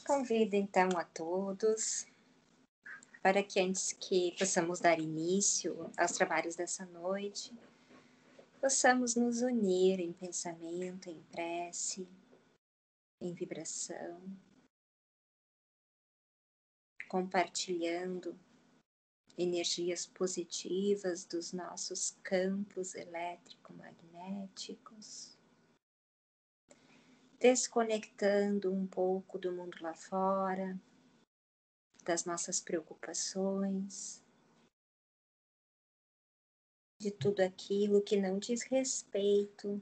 Convido então a todos para que antes que possamos dar início aos trabalhos dessa noite, possamos nos unir em pensamento, em prece, em vibração, compartilhando energias positivas dos nossos campos elétrico-magnéticos, desconectando um pouco do mundo lá fora, das nossas preocupações, de tudo aquilo que não diz respeito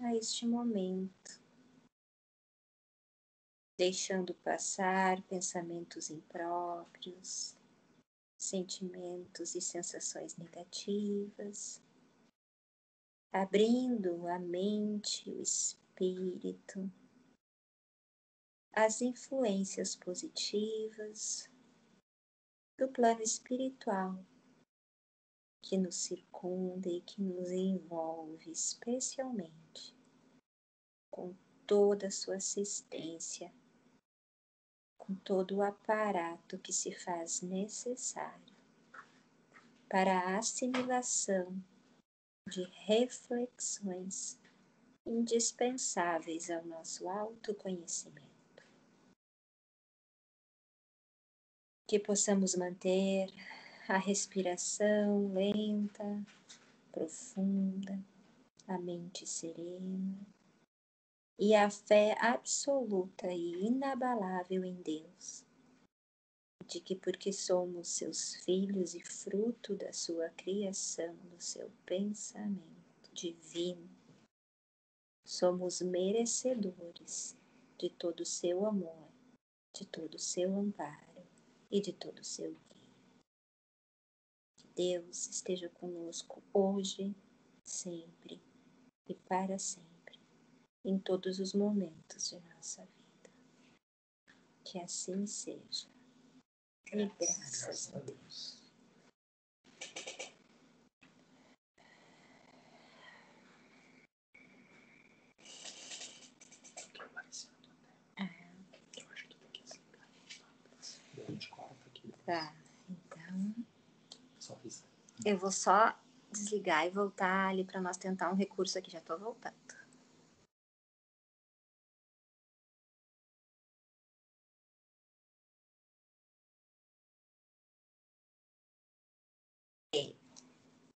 a este momento, deixando passar pensamentos impróprios, sentimentos e sensações negativas, abrindo a mente, o espírito, às influências positivas do plano espiritual que nos circunda e que nos envolve, especialmente com toda a sua assistência, com todo o aparato que se faz necessário para a assimilação de reflexões indispensáveis ao nosso autoconhecimento. Que possamos manter a respiração lenta, profunda, a mente serena e a fé absoluta e inabalável em Deus, de que porque somos seus filhos e fruto da sua criação, do seu pensamento divino, somos merecedores de todo o seu amor, de todo o seu amparo e de todo o seu guia. Que Deus esteja conosco hoje, sempre e para sempre, em todos os momentos de nossa vida. Que assim seja. E graças a Deus. Tá, então eu vou só desligar e voltar ali para nós tentar um recurso aqui, já tô voltando.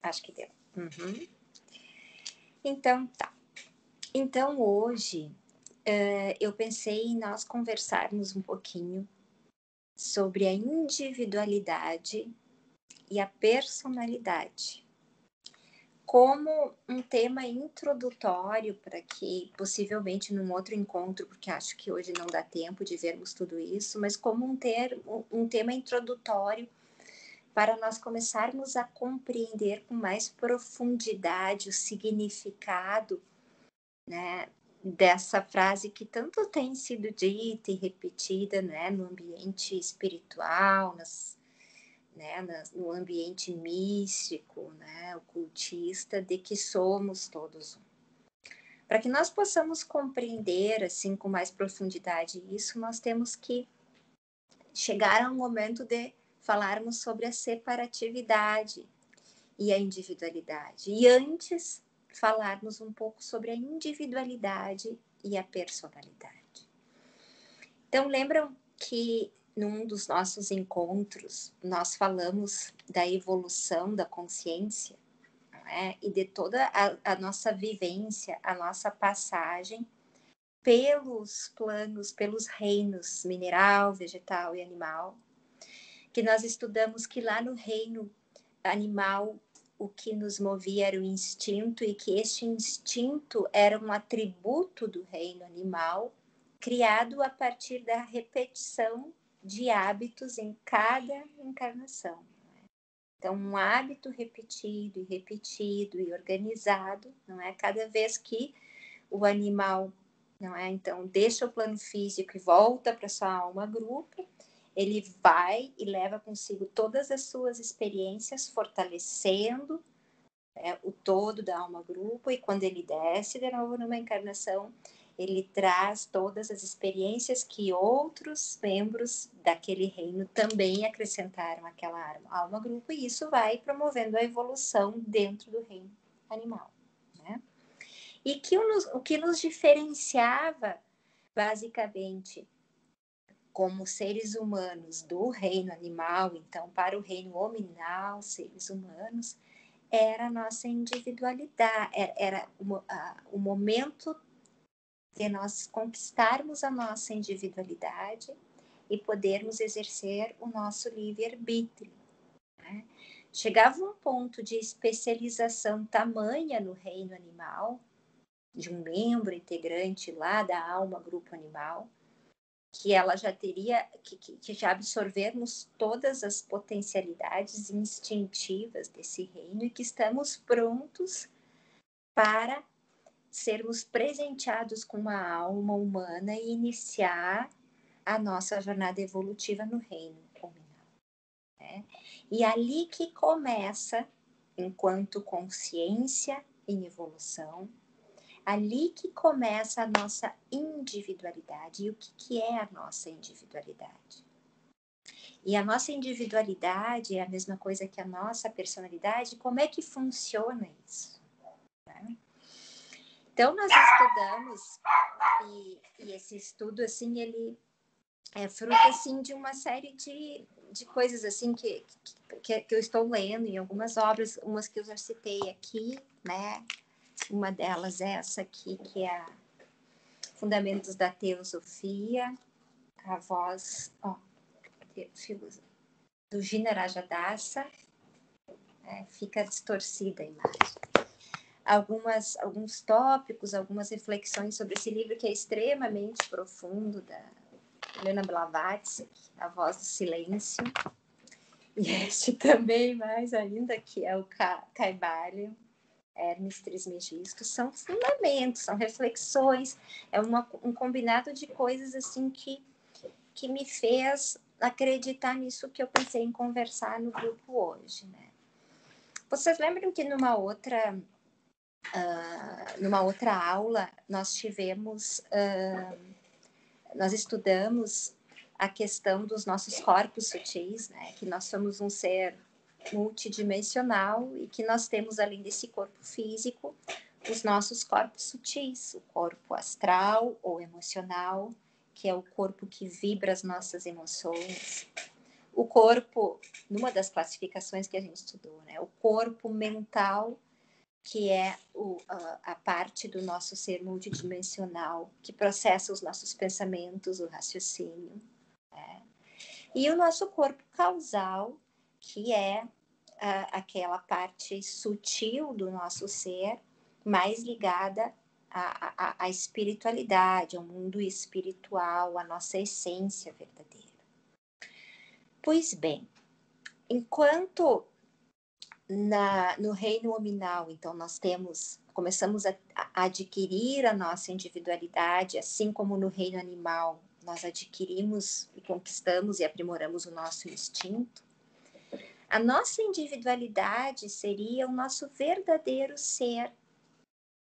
Acho que deu. Uhum. Então tá. Então hoje eu pensei em nós conversarmos um pouquinho sobre a individualidade e a personalidade, como um tema introdutório para que, possivelmente num outro encontro, porque acho que hoje não dá tempo de vermos tudo isso, mas como um tema introdutório para nós começarmos a compreender com mais profundidade o significado, né, dessa frase que tanto tem sido dita e repetida, né, no ambiente espiritual, no ambiente místico, né, ocultista, de que somos todos um. Para que nós possamos compreender assim com mais profundidade isso, nós temos que chegar a um momento de falarmos sobre a separatividade e a individualidade. E antes, falarmos um pouco sobre a individualidade e a personalidade. Então, lembram que num dos nossos encontros, nós falamos da evolução da consciência, não é? E de toda a nossa vivência, a nossa passagem pelos planos, pelos reinos mineral, vegetal e animal, que nós estudamos que lá no reino animal o que nos movia era o instinto e que este instinto era um atributo do reino animal, criado a partir da repetição de hábitos em cada encarnação. Então, um hábito repetido e repetido e organizado, não é? Cada vez que o animal, não é? Então, deixa o plano físico e volta para sua alma grupo, ele vai e leva consigo todas as suas experiências, fortalecendo o todo da alma grupo, e quando ele desce de novo numa encarnação, ele traz todas as experiências que outros membros daquele reino também acrescentaram àquela alma-grupo, e isso vai promovendo a evolução dentro do reino animal, né? E o que nos diferenciava, basicamente, como seres humanos do reino animal, então, para o reino hominal, seres humanos, era a nossa individualidade, era o momento de nós conquistarmos a nossa individualidade e podermos exercer o nosso livre-arbítrio, né? Chegava um ponto de especialização tamanha no reino animal, de um membro integrante lá da alma grupo animal, que ela já teria, que já absorvermos todas as potencialidades instintivas desse reino e que estamos prontos para sermos presenteados com uma alma humana e iniciar a nossa jornada evolutiva no reino hominal, né? E ali que começa, enquanto consciência em evolução, ali que começa a nossa individualidade. E o que é a nossa individualidade? E a nossa individualidade é a mesma coisa que a nossa personalidade. Como é que funciona isso, né? Então, nós estudamos, e esse estudo, assim, ele é fruto, assim, de uma série de coisas, assim, que eu estou lendo em algumas obras, umas que eu já citei aqui, né? Uma delas é essa aqui, que é Fundamentos da Teosofia, a voz do Gina Rajadasa, fica distorcida a imagem. Alguns tópicos, algumas reflexões sobre esse livro que é extremamente profundo, da Helena Blavatsky, A Voz do Silêncio. E este também, mais ainda, que é o Kybalion, Hermes Trismegisto, são fundamentos, são reflexões, é um combinado de coisas assim que me fez acreditar nisso que eu pensei em conversar no grupo hoje, né? Vocês lembram que numa outra aula nós estudamos a questão dos nossos corpos sutis, né? Que nós somos um ser multidimensional e que nós temos, além desse corpo físico, os nossos corpos sutis, o corpo astral ou emocional, que é o corpo que vibra as nossas emoções, o corpo, numa das classificações que a gente estudou, né, o corpo mental, que é a parte do nosso ser multidimensional, que processa os nossos pensamentos, o raciocínio, né? E o nosso corpo causal, que é aquela parte sutil do nosso ser, mais ligada à espiritualidade, ao mundo espiritual, à nossa essência verdadeira. Pois bem, enquanto no reino hominal, então, nós começamos a adquirir a nossa individualidade, assim como no reino animal, nós adquirimos e conquistamos e aprimoramos o nosso instinto. A nossa individualidade seria o nosso verdadeiro ser,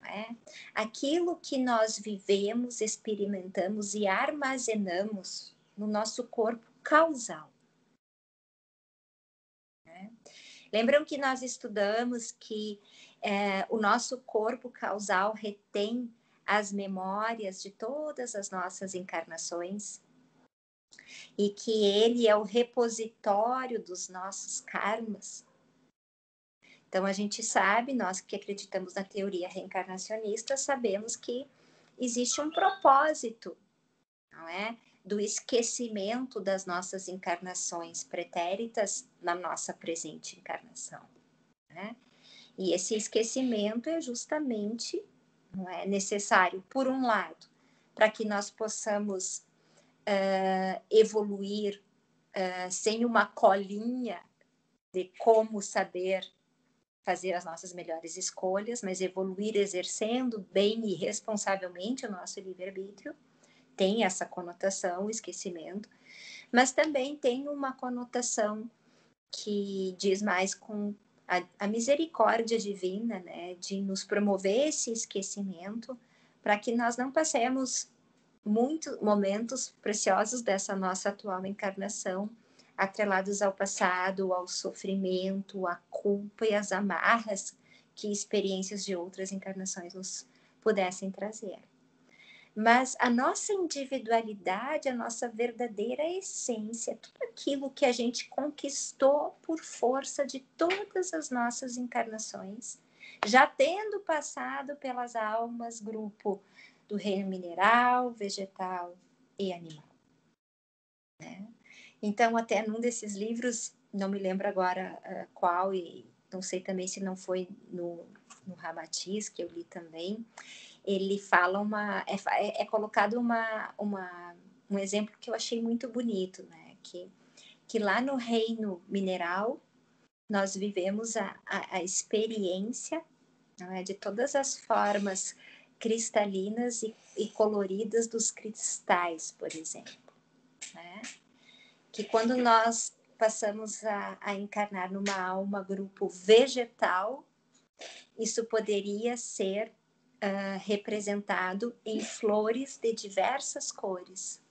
né? Aquilo que nós vivemos, experimentamos e armazenamos no nosso corpo causal, né? Lembram que nós estudamos que o nosso corpo causal retém as memórias de todas as nossas encarnações e que ele é o repositório dos nossos karmas? Então, a gente sabe, nós que acreditamos na teoria reencarnacionista, sabemos que existe um propósito, não é? Do esquecimento das nossas encarnações pretéritas na nossa presente encarnação, né? E esse esquecimento é justamente, não é, necessário, por um lado, para que nós possamos evoluir sem uma colinha de como saber fazer as nossas melhores escolhas, mas evoluir exercendo bem e responsavelmente o nosso livre-arbítrio. Tem essa conotação, o esquecimento, mas também tem uma conotação que diz mais com a misericórdia divina, né, de nos promover esse esquecimento para que nós não passemos muitos momentos preciosos dessa nossa atual encarnação atrelados ao passado, ao sofrimento, à culpa e às amarras que experiências de outras encarnações nos pudessem trazer. Mas a nossa individualidade, a nossa verdadeira essência, tudo aquilo que a gente conquistou por força de todas as nossas encarnações, já tendo passado pelas almas, grupo do reino mineral, vegetal e animal. Né? Então, até num desses livros, não me lembro agora qual, e não sei também se não foi no Ramatiz, que eu li também, ele fala é colocado um exemplo que eu achei muito bonito, né? Que lá no reino mineral, nós vivemos a experiência, não é? De todas as formas cristalinas e coloridas dos cristais, por exemplo. Né? Que quando nós passamos a encarnar numa alma grupo vegetal, isso poderia ser representado em flores de diversas cores.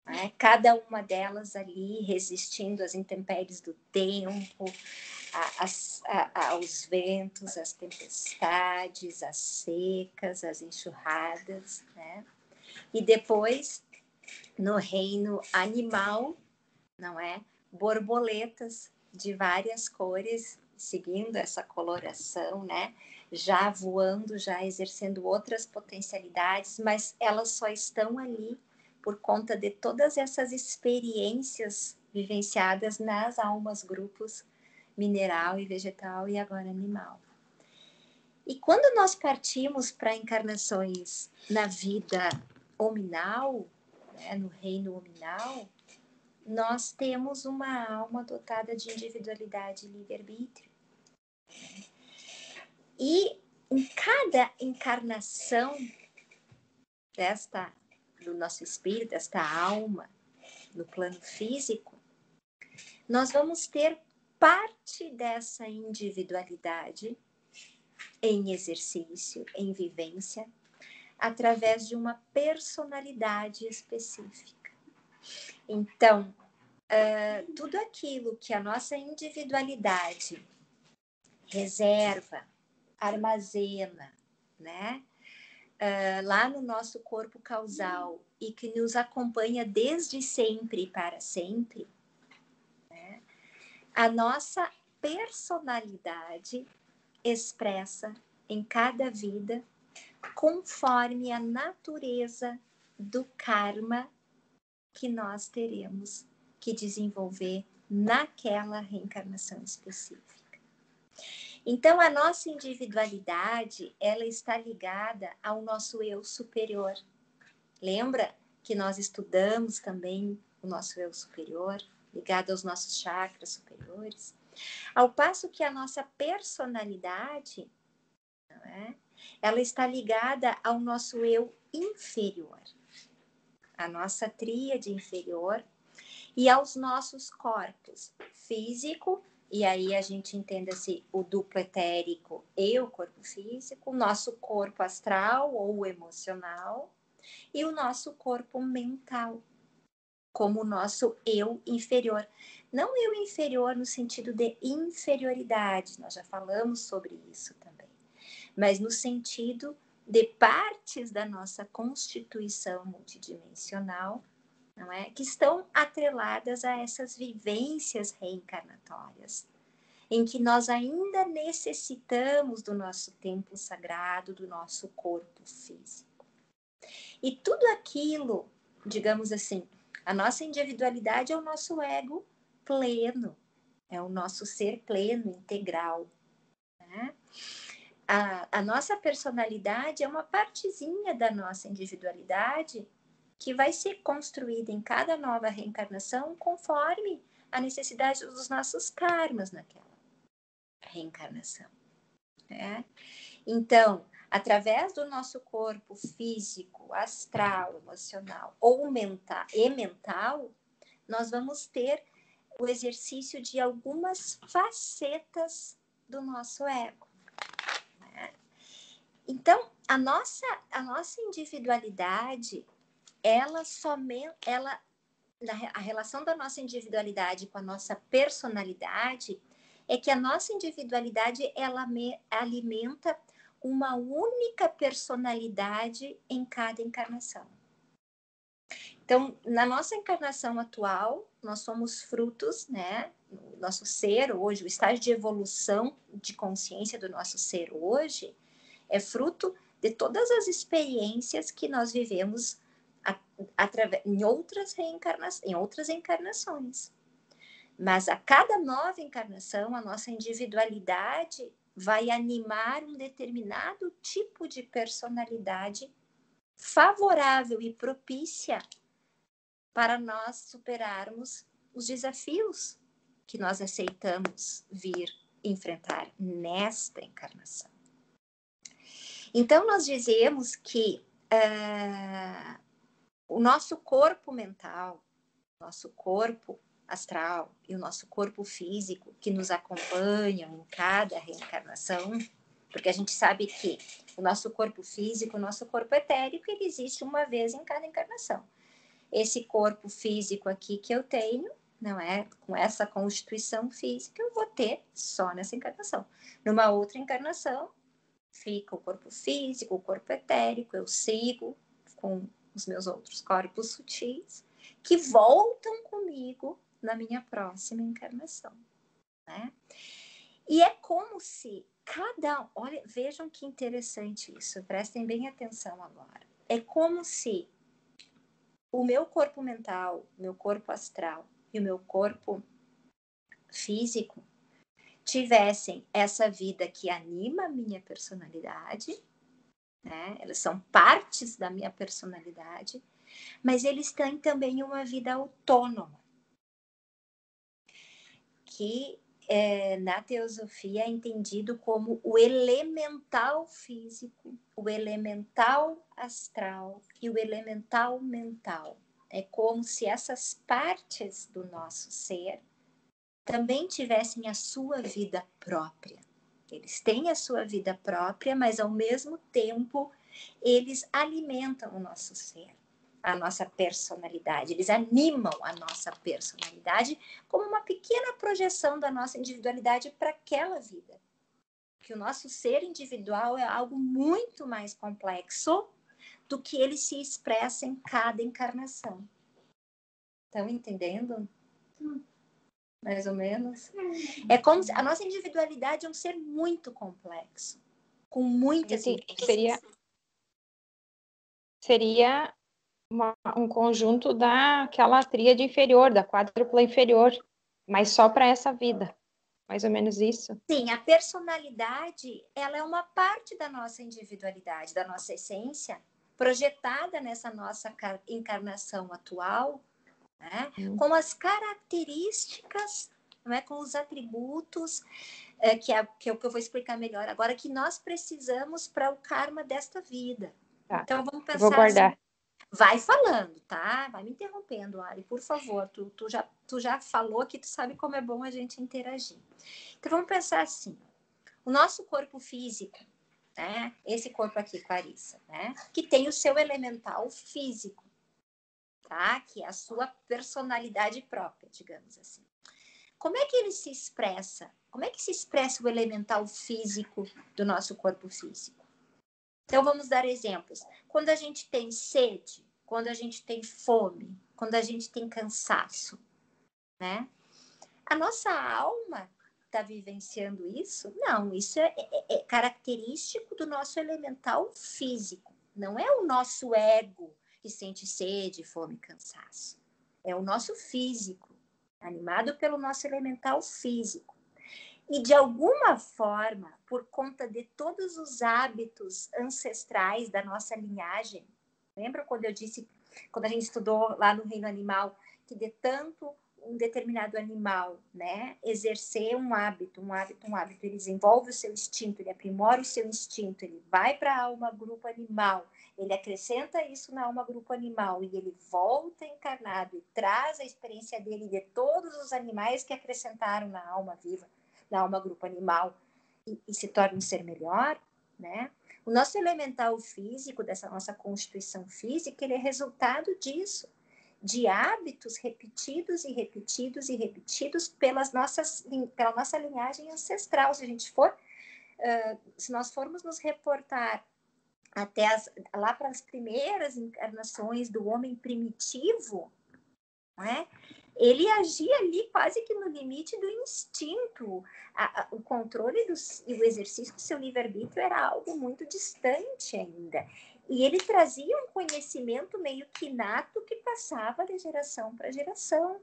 Né? Cada uma delas ali resistindo às intempéries do tempo, aos ventos, às tempestades, às secas, às enxurradas. Né? E depois, no reino animal, não é? Borboletas de várias cores, seguindo essa coloração, né? Já voando, já exercendo outras potencialidades, mas elas só estão ali por conta de todas essas experiências vivenciadas nas almas grupos mineral e vegetal e agora animal. E quando nós partimos para encarnações na vida hominal, né, no reino hominal, nós temos uma alma dotada de individualidade e livre-arbítrio. E em cada encarnação do nosso espírito, desta alma, no plano físico, nós vamos ter parte dessa individualidade em exercício, em vivência, através de uma personalidade específica. Então, tudo aquilo que a nossa individualidade reserva, armazena, né? Lá no nosso corpo causal e que nos acompanha desde sempre e para sempre, né? A nossa personalidade expressa em cada vida conforme a natureza do karma que nós teremos que desenvolver naquela reencarnação específica. Então, a nossa individualidade, ela está ligada ao nosso eu superior. Lembra que nós estudamos também o nosso eu superior, ligado aos nossos chakras superiores? Ao passo que a nossa personalidade, não é? Ela está ligada ao nosso eu inferior, a nossa tríade inferior e aos nossos corpos físico, e aí a gente entenda-se o duplo etérico e o corpo físico, o nosso corpo astral ou emocional e o nosso corpo mental, como o nosso eu inferior. Não eu inferior no sentido de inferioridade, nós já falamos sobre isso também, mas no sentido de partes da nossa constituição multidimensional, não é? Que estão atreladas a essas vivências reencarnatórias, em que nós ainda necessitamos do nosso templo sagrado, do nosso corpo físico. E tudo aquilo, digamos assim, a nossa individualidade é o nosso ego pleno, é o nosso ser pleno, integral. Né? A nossa personalidade é uma partezinha da nossa individualidade que vai ser construída em cada nova reencarnação conforme a necessidade dos nossos karmas naquela reencarnação. Né? Então, através do nosso corpo físico, astral, emocional ou mental, nós vamos ter o exercício de algumas facetas do nosso ego. Né? Então, a nossa individualidade, a relação da nossa individualidade com a nossa personalidade é que a nossa individualidade ela alimenta uma única personalidade em cada encarnação. Então, na nossa encarnação atual, nós somos frutos, né? O nosso ser hoje, o estágio de evolução de consciência do nosso ser hoje é fruto de todas as experiências que nós vivemos em outras encarnações. Mas a cada nova encarnação, a nossa individualidade vai animar um determinado tipo de personalidade favorável e propícia para nós superarmos os desafios que nós aceitamos vir enfrentar nesta encarnação. Então, nós dizemos que o nosso corpo mental, nosso corpo astral e o nosso corpo físico que nos acompanham em cada reencarnação, porque a gente sabe que o nosso corpo físico, o nosso corpo etérico, ele existe uma vez em cada encarnação. Esse corpo físico aqui que eu tenho, não é? Com essa constituição física, eu vou ter só nessa encarnação. Numa outra encarnação, fica o corpo físico, o corpo etérico, eu sigo com os meus outros corpos sutis, que voltam comigo na minha próxima encarnação, né? E é como se olha, vejam que interessante isso, prestem bem atenção agora. É como se o meu corpo mental, meu corpo astral e o meu corpo físico tivessem essa vida que anima a minha personalidade, né? Elas são partes da minha personalidade, mas eles têm também uma vida autônoma, que na teosofia é entendido como o elemental físico, o elemental astral e o elemental mental. É como se essas partes do nosso ser também tivessem a sua vida própria. Eles têm a sua vida própria, mas ao mesmo tempo eles alimentam o nosso ser, a nossa personalidade. Eles animam a nossa personalidade como uma pequena projeção da nossa individualidade para aquela vida. Que o nosso ser individual é algo muito mais complexo do que ele se expressa em cada encarnação. Estão entendendo? Mais ou menos. É como se a nossa individualidade é um ser muito complexo, com muitas seria um conjunto daquela tríade inferior, da quádrupla inferior, mas só para essa vida. Mais ou menos isso. Sim, a personalidade, ela é uma parte da nossa individualidade, da nossa essência, projetada nessa nossa encarnação atual, né? Com as características, não é? Com os atributos, que é o que eu vou explicar melhor agora, que nós precisamos para o karma desta vida. Tá. Então, vamos pensar. Eu vou guardar. Assim, vai falando, tá? Vai me interrompendo, Ari, por favor. Tu já falou que tu sabe como é bom a gente interagir. Então, vamos pensar assim. O nosso corpo físico, né? Esse corpo aqui, Clarissa, né? Que tem o seu elemental físico, tá? Que é a sua personalidade própria, digamos assim. Como é que ele se expressa? Como é que se expressa o elemental físico do nosso corpo físico? Então, vamos dar exemplos. Quando a gente tem sede, quando a gente tem fome, quando a gente tem cansaço, né? A nossa alma está vivenciando isso? Não, isso é característico do nosso elemental físico. Não é o nosso ego que sente sede, fome e cansaço. É o nosso físico, animado pelo nosso elemental físico. E, de alguma forma, por conta de todos os hábitos ancestrais da nossa linhagem, lembra quando eu disse, quando a gente estudou lá no reino animal, que de tanto um determinado animal, né, exercer um hábito, ele desenvolve o seu instinto, ele aprimora o seu instinto, ele vai para a alma grupo animal, ele acrescenta isso na alma grupo animal e ele volta encarnado e traz a experiência dele de todos os animais que acrescentaram na alma viva, na alma grupo animal e se torna um ser melhor, né? O nosso elemental físico, dessa nossa constituição física, ele é resultado disso, de hábitos repetidos e repetidos e repetidos pela nossa linhagem ancestral. Se nós formos nos reportar até lá para as primeiras encarnações do homem primitivo, não é? Ele agia ali quase que no limite do instinto. O controle e o exercício do seu livre-arbítrio era algo muito distante ainda. E ele trazia um conhecimento meio que inato que passava de geração para geração.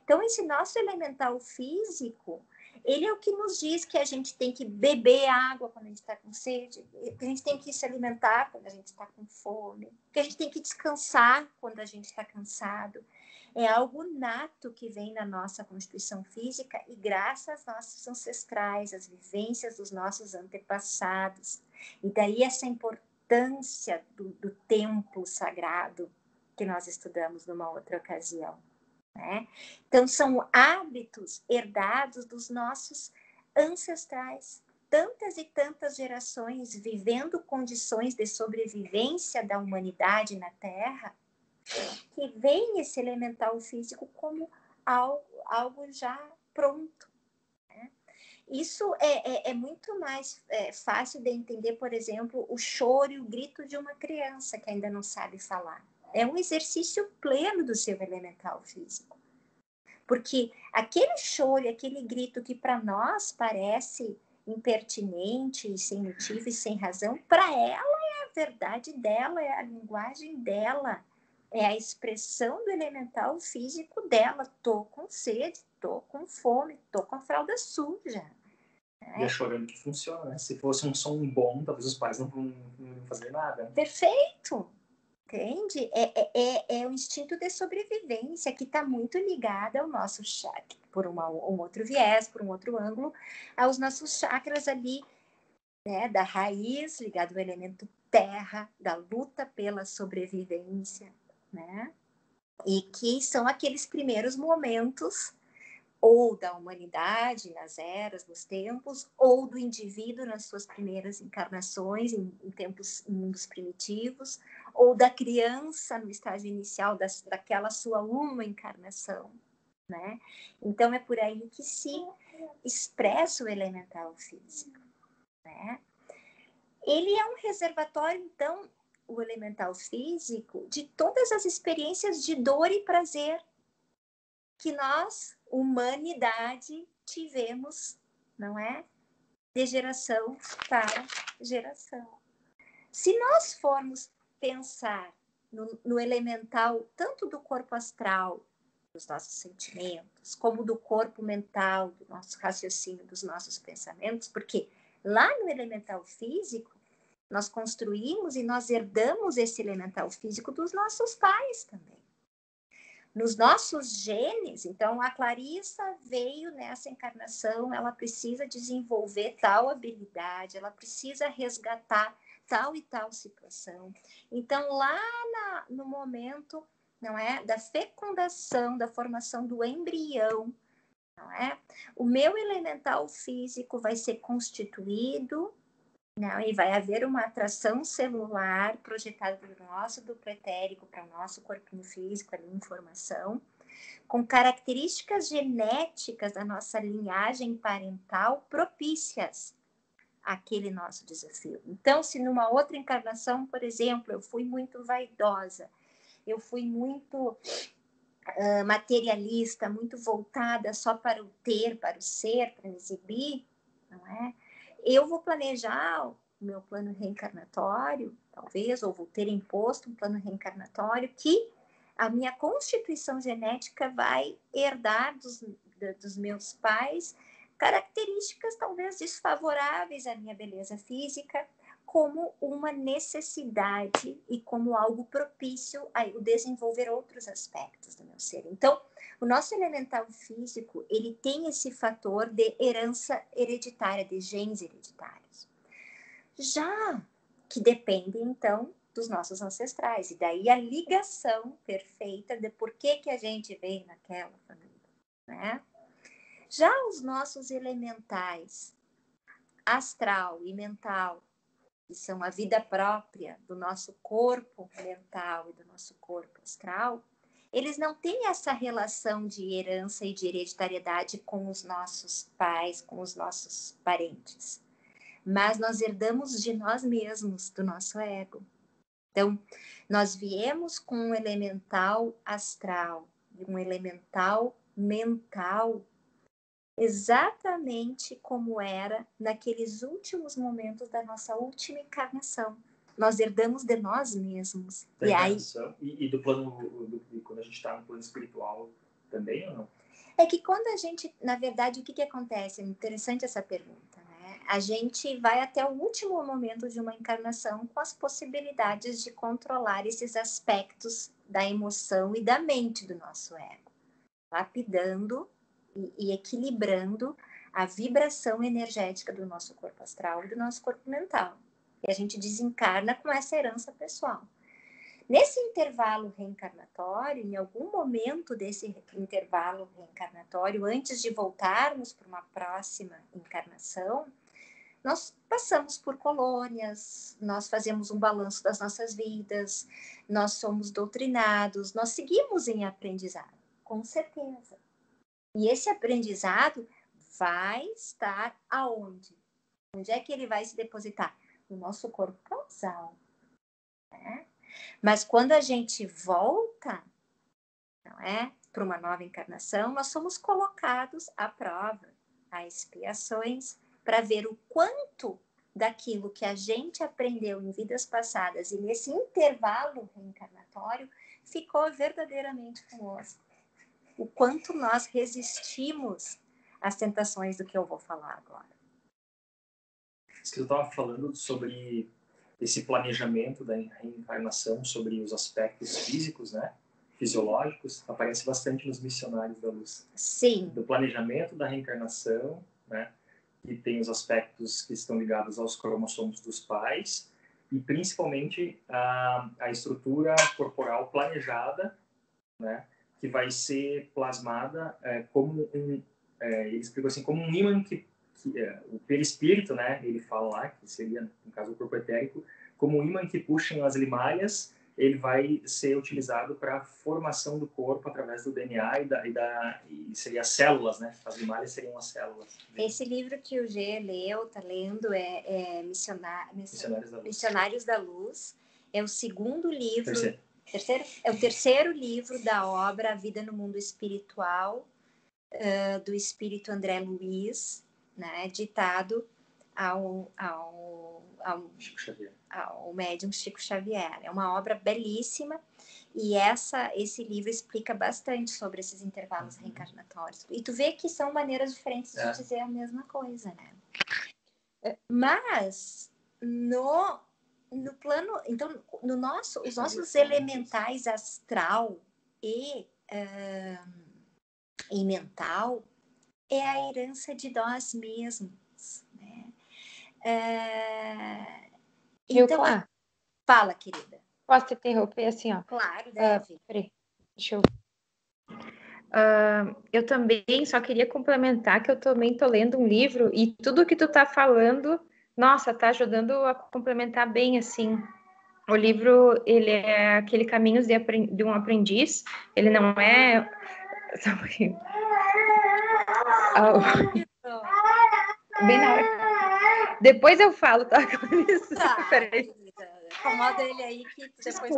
Então, esse nosso elemental físico, ele é o que nos diz que a gente tem que beber água quando a gente está com sede, que a gente tem que se alimentar quando a gente está com fome, que a gente tem que descansar quando a gente está cansado. É algo nato que vem na nossa constituição física e graças aos nossos ancestrais, às vivências dos nossos antepassados. E daí essa importância do templo sagrado que nós estudamos numa outra ocasião. Né? Então, são hábitos herdados dos nossos ancestrais. Tantas e tantas gerações vivendo condições de sobrevivência da humanidade na Terra, que vem esse elemental físico como algo já pronto. Né? Isso é muito mais fácil de entender, por exemplo, o choro e o grito de uma criança que ainda não sabe falar. É um exercício pleno do seu elemental físico. Porque aquele choro, aquele grito que para nós parece impertinente, sem motivo e sem razão, para ela é a verdade dela, é a linguagem dela, é a expressão do elemental físico dela. Tô com sede, tô com fome, tô com a fralda suja. E é chorando que funciona, né? Se fosse um som bom, talvez os pais não iam fazer nada. Perfeito! Entende? É o instinto de sobrevivência que está muito ligado ao nosso chakra, por um outro viés, por um outro ângulo, aos nossos chakras ali, né, da raiz, ligado ao elemento terra, da luta pela sobrevivência, né? E que são aqueles primeiros momentos ou da humanidade nas eras, nos tempos, ou do indivíduo nas suas primeiras encarnações, em mundos primitivos, ou da criança no estágio inicial daquela sua uma encarnação, né? Então, é por aí que se expressa o elemental físico, né? Ele é um reservatório, então, o elemental físico, de todas as experiências de dor e prazer que nós, humanidade, tivemos, não é? De geração para geração. Se nós formos pensar no elemental, tanto do corpo astral, dos nossos sentimentos, como do corpo mental, do nosso raciocínio, dos nossos pensamentos, porque lá no elemental físico, nós construímos e nós herdamos esse elemental físico dos nossos pais também. Nos nossos genes, então a Clarissa veio nessa encarnação, ela precisa desenvolver tal habilidade, ela precisa resgatar tal e tal situação. Então, lá no momento, não é, da fecundação, da formação do embrião, não é? O meu elemental físico vai ser constituído, não, e vai haver uma atração celular projetada do nosso duplo etérico para o nosso corpinho físico, ali em formação, com características genéticas da nossa linhagem parental propícias àquele nosso desafio. Então, se numa outra encarnação, por exemplo, eu fui muito vaidosa, eu fui muito materialista, muito voltada só para o ter, para o ser, para exibir, não é? Eu vou planejar o meu plano reencarnatório, talvez, ou vou ter imposto um plano reencarnatório que a minha constituição genética vai herdar dos meus pais características talvez desfavoráveis à minha beleza física, como uma necessidade e como algo propício a eu desenvolver outros aspectos do meu ser. Então, o nosso elemental físico, ele tem esse fator de herança hereditária, de genes hereditários. Já que depende, então, dos nossos ancestrais. E daí a ligação perfeita de por que a gente veio naquela família, né? Já os nossos elementais, astral e mental, que são a vida própria do nosso corpo mental e do nosso corpo astral, eles não têm essa relação de herança e de hereditariedade com os nossos pais, com os nossos parentes. Mas nós herdamos de nós mesmos, do nosso ego. Então, nós viemos com um elemental astral, um elemental mental, exatamente como era naqueles últimos momentos da nossa última encarnação. Nós herdamos de nós mesmos. E do plano, quando a gente está no plano espiritual também ou não? É que quando a gente, na verdade, o que acontece? É interessante essa pergunta, né? A gente vai até o último momento de uma encarnação com as possibilidades de controlar esses aspectos da emoção e da mente do nosso ego, lapidando e equilibrando a vibração energética do nosso corpo astral e do nosso corpo mental. E a gente desencarna com essa herança pessoal. Nesse intervalo reencarnatório, em algum momento desse intervalo reencarnatório, antes de voltarmos para uma próxima encarnação, nós passamos por colônias, nós fazemos um balanço das nossas vidas, nós somos doutrinados, nós seguimos em aprendizado, com certeza. E esse aprendizado vai estar aonde? Onde é que ele vai se depositar? No nosso corpo causal, né? Mas quando a gente volta, não é, para uma nova encarnação, nós somos colocados à prova, a expiações, para ver o quanto daquilo que a gente aprendeu em vidas passadas e nesse intervalo reencarnatório ficou verdadeiramente conosco. O quanto nós resistimos às tentações do que eu vou falar agora. Isso que eu estava falando sobre esse planejamento da reencarnação, sobre os aspectos físicos, né? Fisiológicos, aparece bastante nos Missionários da Luz. Sim. Do planejamento da reencarnação, né? Que tem os aspectos que estão ligados aos cromossomos dos pais e principalmente a estrutura corporal planejada, né? Que vai ser plasmada como ele explicou assim, como um ímã que o perispírito, né, ele fala lá, que seria, no caso, o corpo etérico, como um ímã que puxam as limalhas, ele vai ser utilizado para a formação do corpo através do DNA e seria células, né? As limalhas seriam as células. Esse livro que o G leu, tá lendo, é Missionários da Luz. É o segundo livro... Terceiro? É o terceiro livro da obra A Vida no Mundo Espiritual, do espírito André Luiz, né, ditado ao médium Chico Xavier. É uma obra belíssima e esse livro explica bastante sobre esses intervalos reencarnatórios. E tu vê que são maneiras diferentes de dizer a mesma coisa, né? Mas no plano, então, os nossos elementais astral e mental é a herança de nós mesmos, né? Então, fala, querida. Posso te interromper assim, ó? Claro, deve. Peraí, deixa eu... eu também só queria complementar que eu também tô lendo um livro e tudo que tu tá falando, nossa, tá ajudando a complementar bem, assim. O livro, ele é aquele Caminhos de um Aprendiz, ele não é... Bem na hora. Depois eu falo, tá? Tá, peraí. Acomoda ele aí que depois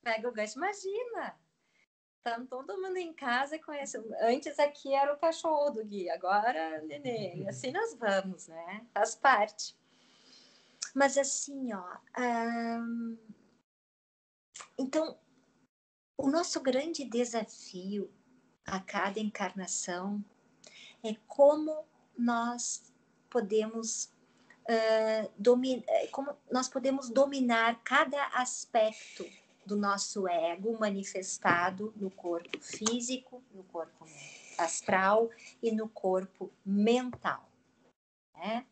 pega o gancho. Imagina! Tá todo mundo em casa e conhece. Antes aqui era o cachorro do Gui, agora neném. E assim nós vamos, né? Faz parte. Mas assim, ó... Então, o nosso grande desafio a cada encarnação é como nós podemos dominar cada aspecto do nosso ego manifestado no corpo físico, no corpo astral e no corpo mental, né?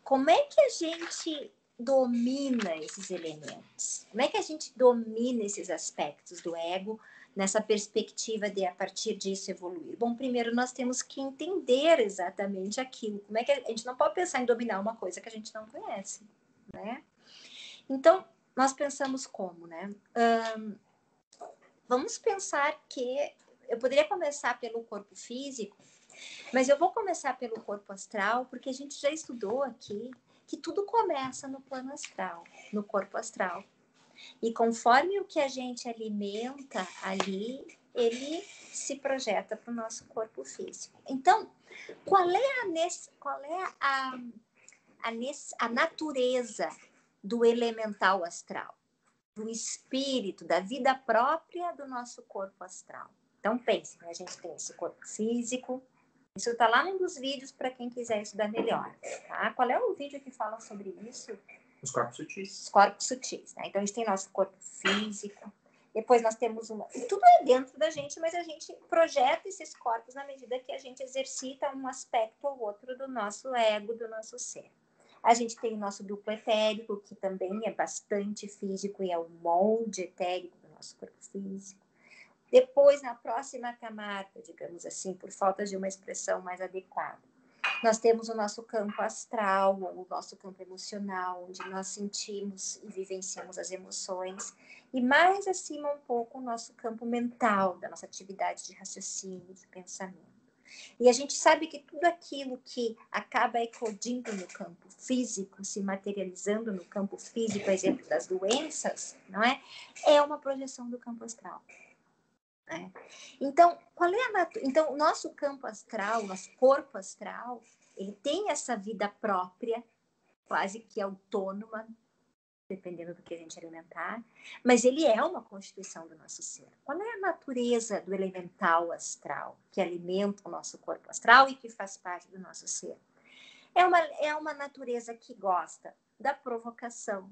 Como é que a gente domina esses elementos? Como é que a gente domina esses aspectos do ego nessa perspectiva de, a partir disso, evoluir? Bom, primeiro nós temos que entender exatamente aquilo. Como é que a gente não pode pensar em dominar uma coisa que a gente não conhece, né? Então, nós pensamos como, né? Vamos pensar que eu poderia começar pelo corpo físico, mas eu vou começar pelo corpo astral, porque a gente já estudou aqui que tudo começa no plano astral, no corpo astral. E conforme o que a gente alimenta ali, ele se projeta para o nosso corpo físico. Então, qual é a natureza do elemental astral? Do espírito, da vida própria do nosso corpo astral. Então, pense, né? A gente tem esse corpo físico. Isso está lá num dos vídeos para quem quiser estudar melhor. Tá? Qual é o vídeo que fala sobre isso? Os corpos sutis. Os corpos sutis. Né? Então, a gente tem nosso corpo físico. Depois nós temos uma... Tudo é dentro da gente, mas a gente projeta esses corpos na medida que a gente exercita um aspecto ou outro do nosso ego, do nosso ser. A gente tem o nosso duplo etérico, que também é bastante físico e é o molde etérico do nosso corpo físico. Depois, na próxima camada, digamos assim, por falta de uma expressão mais adequada, nós temos o nosso campo astral, ou o nosso campo emocional, onde nós sentimos e vivenciamos as emoções. E mais acima um pouco o nosso campo mental, da nossa atividade de raciocínio, de pensamento. E a gente sabe que tudo aquilo que acaba eclodindo no campo físico, se materializando no campo físico, exemplo das doenças, não é? É uma projeção do campo astral. Né? Então, então, o nosso campo astral, o nosso corpo astral, ele tem essa vida própria, quase que autônoma, dependendo do que a gente alimentar, mas ele é uma constituição do nosso ser. Qual é a natureza do elemental astral, que alimenta o nosso corpo astral e que faz parte do nosso ser? É uma natureza que gosta da provocação,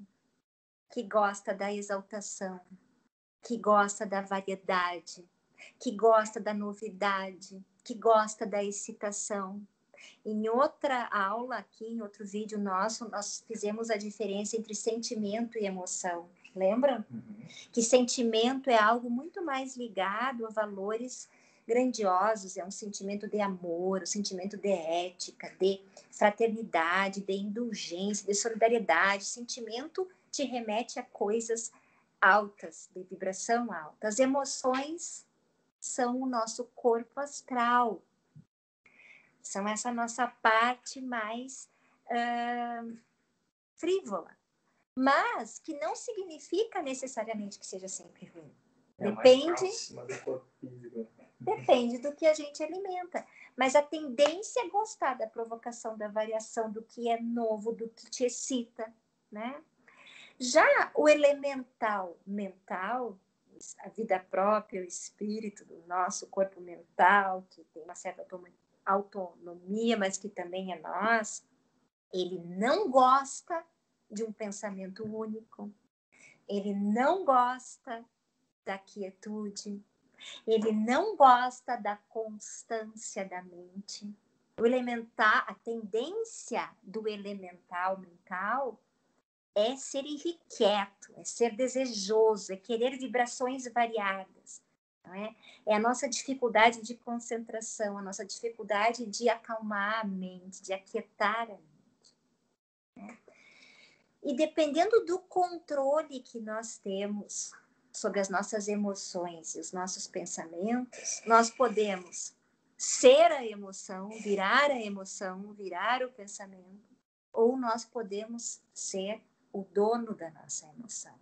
que gosta da exaltação, que gosta da variedade, que gosta da novidade, que gosta da excitação. Em outra aula aqui, em outro vídeo nosso, nós fizemos a diferença entre sentimento e emoção. Lembram? Que sentimento é algo muito mais ligado a valores grandiosos, é um sentimento de amor, um sentimento de ética, de fraternidade, de indulgência, de solidariedade. Sentimento te remete a coisas altas, de vibração alta. As emoções são o nosso corpo astral. São essa nossa parte mais frívola. Mas que não significa necessariamente que seja sempre ruim. Depende do que a gente alimenta. Mas a tendência é gostar da provocação, da variação, do que é novo, do que te excita, né? Já o elemental mental, a vida própria, o espírito do nosso corpo mental, que tem uma certa autonomia, mas que também é nós, ele não gosta de um pensamento único, ele não gosta da quietude, ele não gosta da constância da mente. A tendência do elemental mental é ser irrequieto, é ser desejoso, é querer vibrações variadas. Não é? É a nossa dificuldade de concentração, a nossa dificuldade de acalmar a mente, de aquietar a mente. Né? E dependendo do controle que nós temos sobre as nossas emoções e os nossos pensamentos, nós podemos ser a emoção, virar o pensamento, ou nós podemos ser o dono da nossa emoção,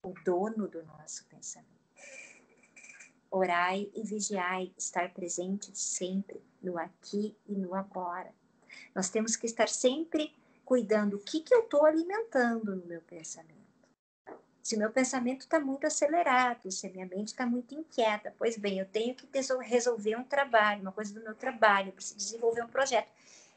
o dono do nosso pensamento. Orai e vigiai, estar presente sempre no aqui e no agora. Nós temos que estar sempre cuidando o que eu estou alimentando no meu pensamento. Se o meu pensamento está muito acelerado, se a minha mente está muito inquieta, pois bem, eu tenho que resolver um trabalho, uma coisa do meu trabalho, eu preciso desenvolver um projeto.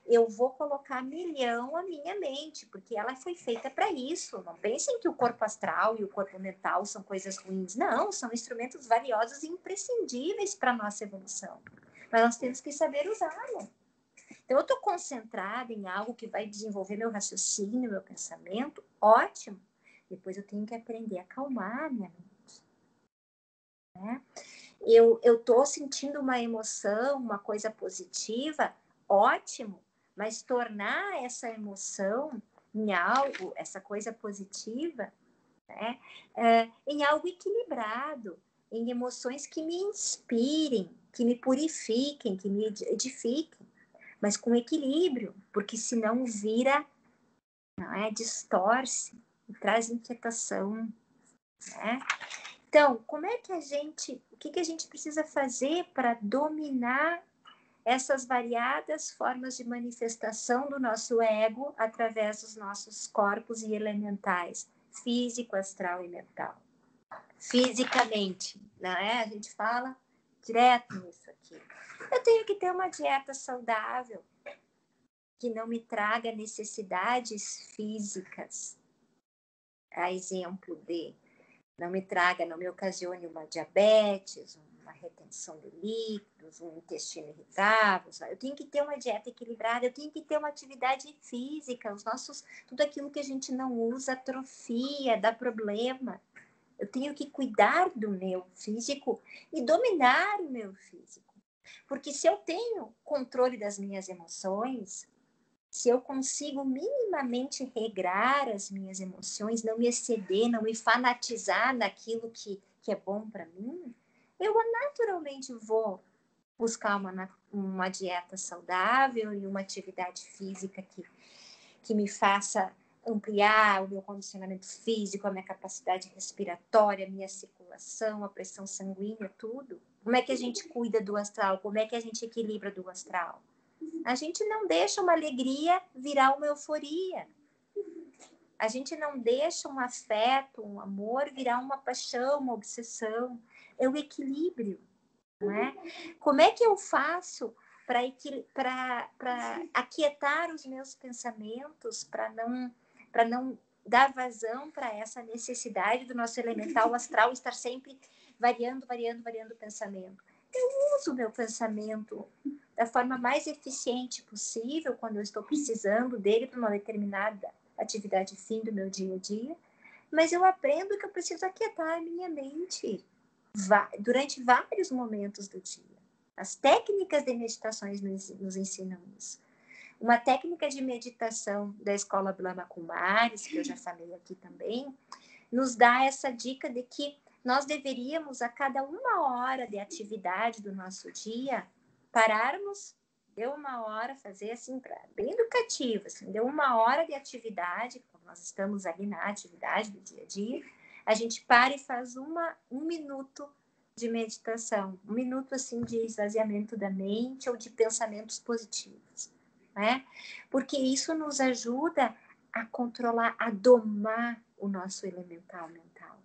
Eu vou colocar a milhão a minha mente, porque ela foi feita para isso. Não pensem que o corpo astral e o corpo mental são coisas ruins. Não, são instrumentos valiosos e imprescindíveis para a nossa evolução. Mas nós temos que saber usá-lo. Então, eu estou concentrada em algo que vai desenvolver meu raciocínio, meu pensamento, ótimo. Depois eu tenho que aprender a acalmar a minha mente. Né? Eu estou sentindo uma emoção, uma coisa positiva, ótimo. Mas tornar essa emoção em algo, essa coisa positiva, né? Em algo equilibrado, em emoções que me inspirem, que me purifiquem, que me edifiquem, mas com equilíbrio, porque senão vira, não é? Distorce, traz inquietação, né? Então, o que a gente precisa fazer para dominar essas variadas formas de manifestação do nosso ego através dos nossos corpos e elementais, físico, astral e mental? Fisicamente, né? A gente fala direto nisso aqui. Eu tenho que ter uma dieta saudável, que não me traga necessidades físicas, a exemplo de não me ocasione uma diabetes, uma retenção de líquidos, um intestino irritável. Eu tenho que ter uma dieta equilibrada, eu tenho que ter uma atividade física. Tudo aquilo que a gente não usa atrofia, dá problema. Eu tenho que cuidar do meu físico e dominar o meu físico. Porque se eu tenho controle das minhas emoções, se eu consigo minimamente regrar as minhas emoções, não me exceder, não me fanatizar naquilo que é bom para mim, eu naturalmente vou buscar uma dieta saudável e uma atividade física que me faça ampliar o meu condicionamento físico, a minha capacidade respiratória, a minha circulação, a pressão sanguínea, tudo. Como é que a gente cuida do astral? Como é que a gente equilibra do astral? A gente não deixa uma alegria virar uma euforia. A gente não deixa um afeto, um amor virar uma paixão, uma obsessão. É o equilíbrio, não é? Como é que eu faço para aquietar os meus pensamentos, para não dar vazão para essa necessidade do nosso elemental astral estar sempre variando o pensamento? Eu uso o meu pensamento da forma mais eficiente possível quando eu estou precisando dele para uma determinada atividade fim do meu dia a dia, mas eu aprendo que eu preciso aquietar a minha mente durante vários momentos do dia. As técnicas de meditações nos ensinam isso. Uma técnica de meditação da escola Brahma Kumaris, que eu já falei aqui também, nos dá essa dica de que nós deveríamos, a cada 1 hora de atividade do nosso dia, pararmos, deu 1 hora, fazer assim, bem educativo, assim, deu 1 hora de atividade, quando nós estamos ali na atividade do dia a dia, a gente para e faz 1 minuto de meditação, 1 minuto assim de esvaziamento da mente ou de pensamentos positivos, né? Porque isso nos ajuda a controlar, a domar o nosso elemental mental.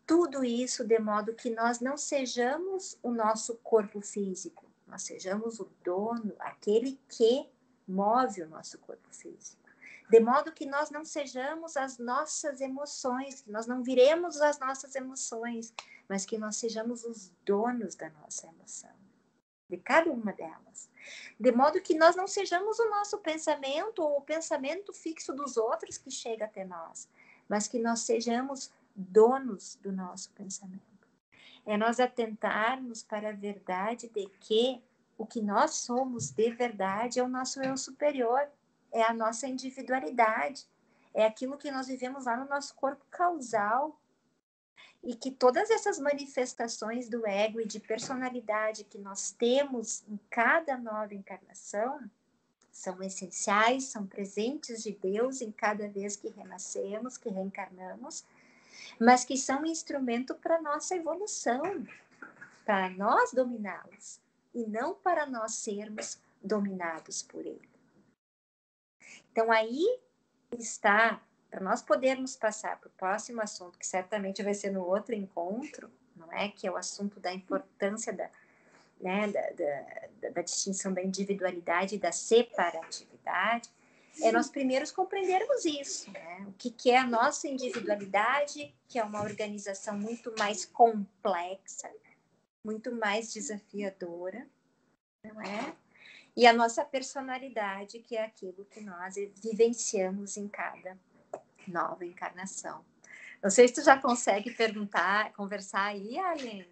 Tudo isso de modo que nós não sejamos o nosso corpo físico, nós sejamos o dono, aquele que move o nosso corpo físico. De modo que nós não sejamos as nossas emoções, que nós não viremos as nossas emoções, mas que nós sejamos os donos da nossa emoção, de cada uma delas. De modo que nós não sejamos o nosso pensamento ou o pensamento fixo dos outros que chega até nós, mas que nós sejamos donos do nosso pensamento. É nós atentarmos para a verdade de que o que nós somos de verdade é o nosso eu superior, é a nossa individualidade, é aquilo que nós vivemos lá no nosso corpo causal, e que todas essas manifestações do ego e de personalidade que nós temos em cada nova encarnação são essenciais, são presentes de Deus em cada vez que renascemos, que reencarnamos, mas que são um instrumento para a nossa evolução, para nós dominá-los, e não para nós sermos dominados por ele. Então, aí está, para nós podermos passar para o próximo assunto, que certamente vai ser no outro encontro, não é? Que é o assunto da importância da distinção da individualidade e da separatividade, é nós primeiros compreendermos isso, né? O que é a nossa individualidade, que é uma organização muito mais complexa, muito mais desafiadora, não é? E a nossa personalidade, que é aquilo que nós vivenciamos em cada nova encarnação. Não sei se tu já consegue conversar aí, Alien.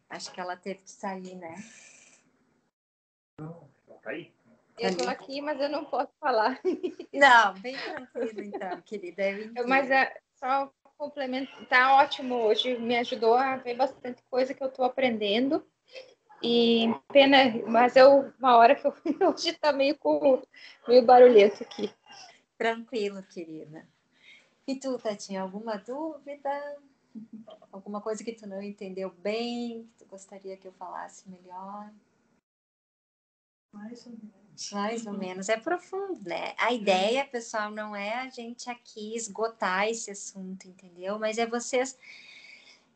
Acho que ela teve que sair, né? Não, ela tá aí. Eu tô aqui, mas eu não posso falar. Não, bem tranquilo então, querida. Mas só complementar, tá ótimo hoje. Me ajudou a ver bastante coisa que eu tô aprendendo. E pena, mas uma hora que eu hoje tá meio barulhento aqui. Tranquilo, querida. E tu, Tatinha, alguma dúvida? Alguma coisa que tu não entendeu bem, que tu gostaria que eu falasse melhor? Mais ou menos. Mais ou menos. É profundo, né? A ideia, pessoal, não é a gente aqui esgotar esse assunto, entendeu? Mas é vocês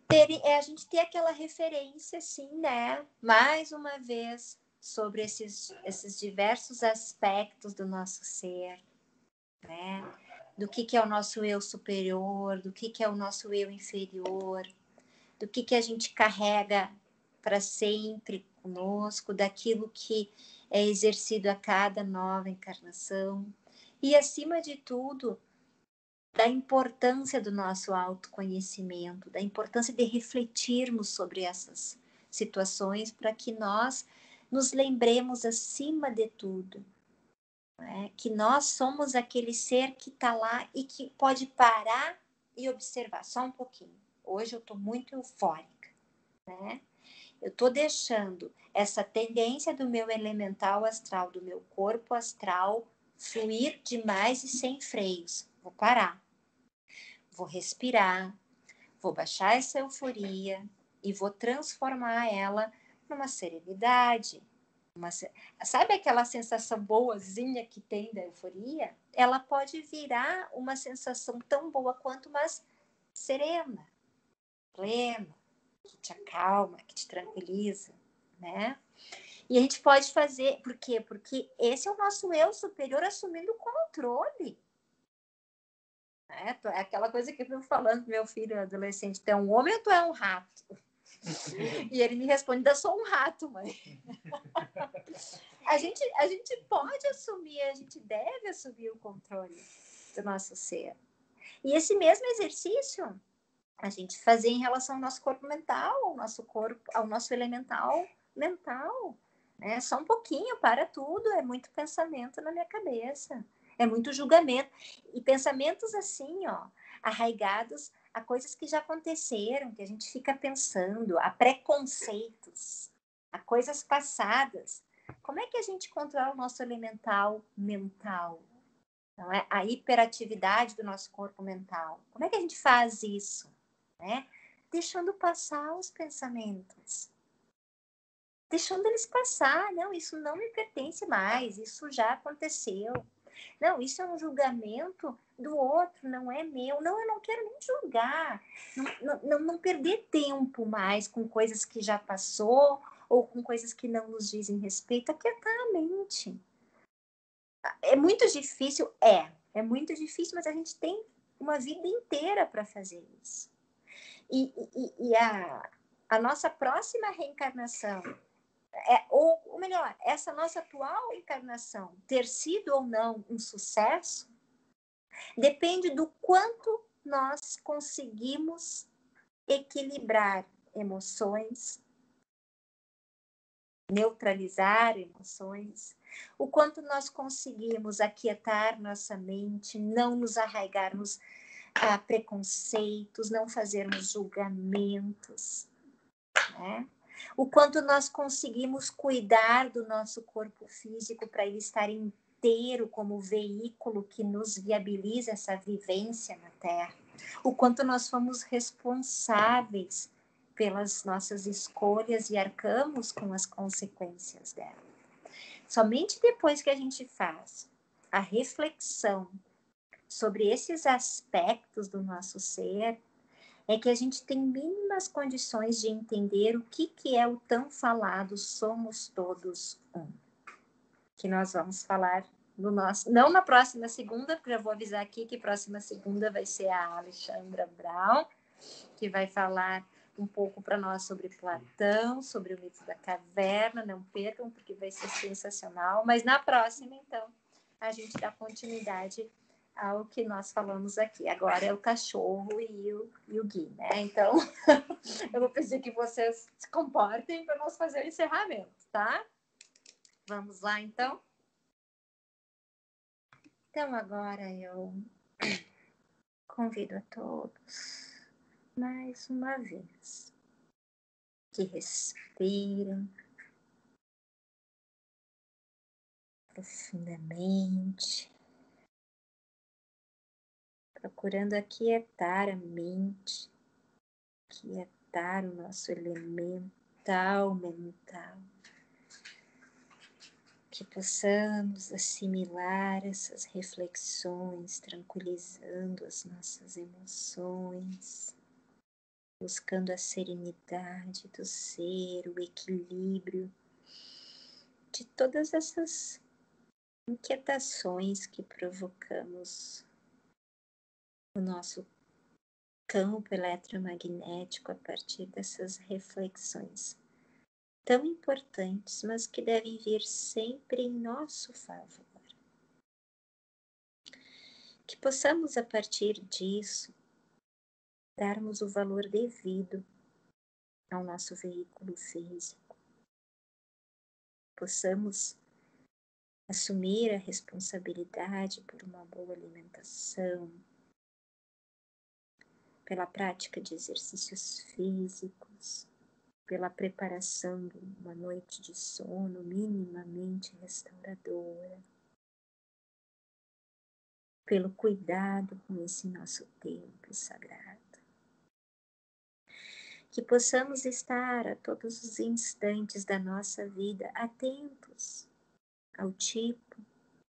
terem, a gente ter aquela referência, assim, né? Mais uma vez, sobre esses diversos aspectos do nosso ser, né? Do que é o nosso eu superior, do que é o nosso eu inferior, do que a gente carrega para sempre conosco, daquilo que é exercido a cada nova encarnação. E, acima de tudo, da importância do nosso autoconhecimento, da importância de refletirmos sobre essas situações para que nós nos lembremos, acima de tudo, né, que nós somos aquele ser que está lá e que pode parar e observar só um pouquinho. Hoje eu estou muito eufórica, né? Eu estou deixando essa tendência do meu elemental astral, do meu corpo astral, fluir demais e sem freios. Vou parar, vou respirar, vou baixar essa euforia e vou transformar ela numa serenidade. Sabe aquela sensação boazinha que tem da euforia? Ela pode virar uma sensação tão boa quanto, mas serena, plena, que te acalma, que te tranquiliza, né? E a gente pode fazer, por quê? Porque esse é o nosso eu superior assumindo o controle. É aquela coisa que eu fico falando pro meu filho adolescente, tu é um homem ou tu é um rato? E ele me responde, eu sou um rato, mãe. A gente pode assumir, a gente deve assumir o controle do nosso ser. E esse mesmo exercício a gente fazer em relação ao nosso corpo mental, ao nosso elemental mental, né? Só um pouquinho, para tudo, é muito pensamento na minha cabeça, é muito julgamento, e pensamentos assim, ó, arraigados a coisas que já aconteceram, que a gente fica pensando, a preconceitos, a coisas passadas. Como é que a gente controla o nosso elemental mental? Não é? A hiperatividade do nosso corpo mental. Como é que a gente faz isso? Né? Deixando passar os pensamentos. Deixando eles passar. Não, isso não me pertence mais. Isso já aconteceu. Não, isso é um julgamento do outro, não é meu. Não, eu não quero nem julgar. Não perder tempo mais com coisas que já passou ou com coisas que não nos dizem respeito. Aquietar a mente. É muito difícil? É muito difícil, mas a gente tem uma vida inteira para fazer isso. E a nossa próxima reencarnação, ou melhor, essa nossa atual encarnação ter sido ou não um sucesso, depende do quanto nós conseguimos equilibrar emoções, neutralizar emoções, o quanto nós conseguimos aquietar nossa mente, não nos arraigarmos a preconceitos, não fazermos julgamentos, né? O quanto nós conseguimos cuidar do nosso corpo físico para ele estar inteiro como veículo que nos viabiliza essa vivência na Terra. O quanto nós fomos responsáveis pelas nossas escolhas e arcamos com as consequências dela. Somente depois que a gente faz a reflexão sobre esses aspectos do nosso ser, é que a gente tem mínimas condições de entender o que é o tão falado somos todos um. Que nós vamos falar no nosso, não na próxima segunda, porque já vou avisar aqui que próxima segunda vai ser a Alexandra Brown, que vai falar um pouco para nós sobre Platão, sobre o mito da caverna. Não percam, porque vai ser sensacional. Mas na próxima, então, a gente dá continuidade ao que nós falamos aqui. Agora é o cachorro e o Gui, né? Então, eu vou pedir que vocês se comportem para nós fazer o encerramento, tá? Vamos lá, então? Então agora eu convido a todos, mais uma vez, que respirem profundamente, procurando aquietar a mente, aquietar o nosso elemental mental, que possamos assimilar essas reflexões, tranquilizando as nossas emoções, buscando a serenidade do ser, o equilíbrio de todas essas inquietações que provocamos no nosso campo eletromagnético a partir dessas reflexões tão importantes, mas que devem vir sempre em nosso favor. Que possamos, a partir disso, darmos o valor devido ao nosso veículo físico. Possamos assumir a responsabilidade por uma boa alimentação, pela prática de exercícios físicos, pela preparação de uma noite de sono minimamente restauradora, pelo cuidado com esse nosso tempo sagrado. Que possamos estar a todos os instantes da nossa vida atentos ao tipo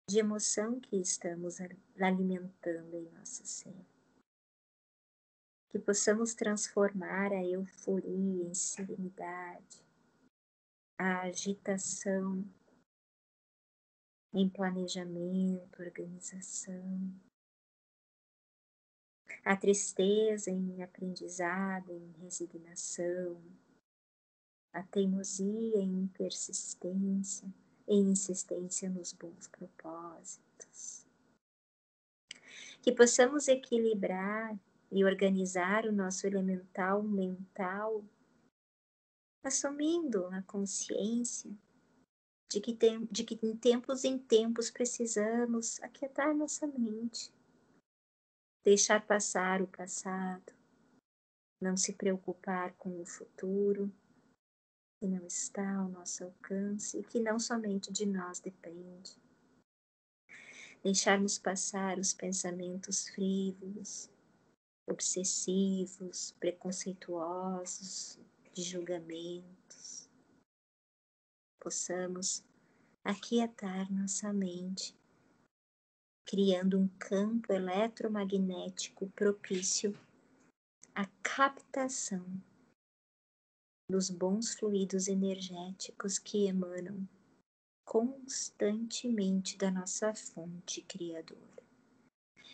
de emoção que estamos alimentando em nosso ser. Que possamos transformar a euforia em serenidade, a agitação em planejamento, organização, a tristeza em aprendizado, em resignação, a teimosia em persistência, em insistência nos bons propósitos. Que possamos equilibrar e organizar o nosso elemental mental, assumindo a consciência de que em tempos precisamos aquietar nossa mente, deixar passar o passado, não se preocupar com o futuro, que não está ao nosso alcance e que não somente de nós depende. Deixarmos passar os pensamentos frívolos, obsessivos, preconceituosos, de julgamentos. Possamos aquietar nossa mente, criando um campo eletromagnético propício à captação dos bons fluidos energéticos que emanam constantemente da nossa fonte criadora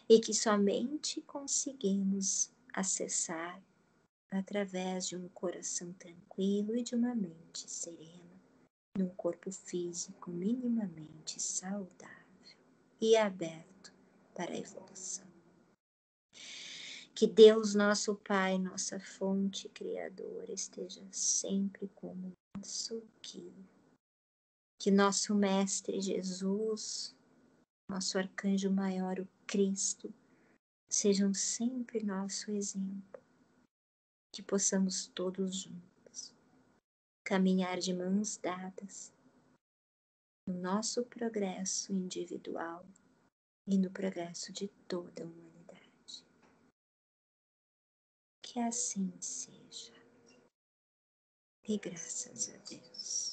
e que somente conseguimos acessar através de um coração tranquilo e de uma mente serena, num corpo físico minimamente saudável e aberto para a evolução. Que Deus, nosso Pai, nossa fonte criadora, esteja sempre como nosso guia. Que nosso Mestre Jesus, nosso Arcanjo Maior, o Cristo, sejam sempre nosso exemplo. Que possamos todos juntos caminhar de mãos dadas no nosso progresso individual e no progresso de toda a humanidade. Que assim seja. E graças a Deus.